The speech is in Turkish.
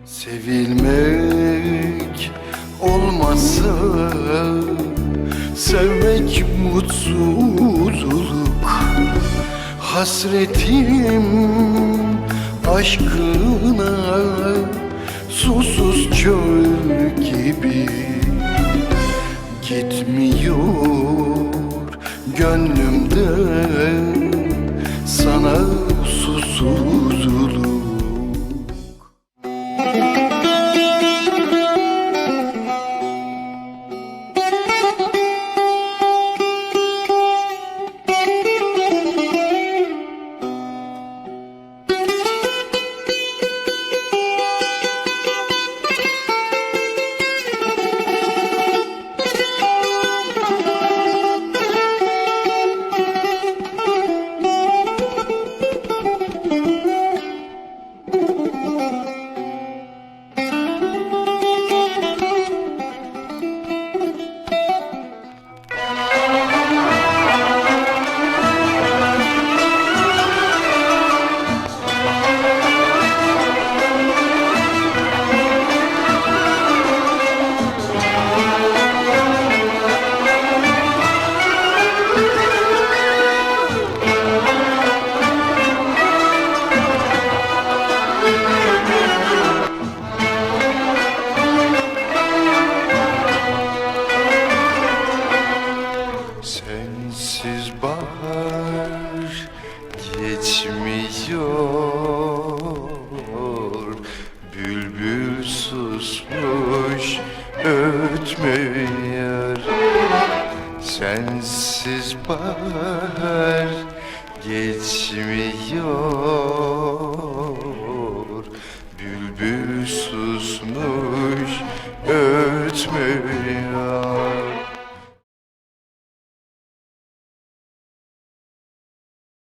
Sevilmek olmazsa sevmek mutsuzluk. Hasretim aşkına susuz çöl gibi gitmiyor gönlümden sana susuzluk. Sensiz bahar geçmiyor, bülbül susmuş ötmüyor. Sensiz bahar geçmiyor, bülbül susmuş ötmüyor.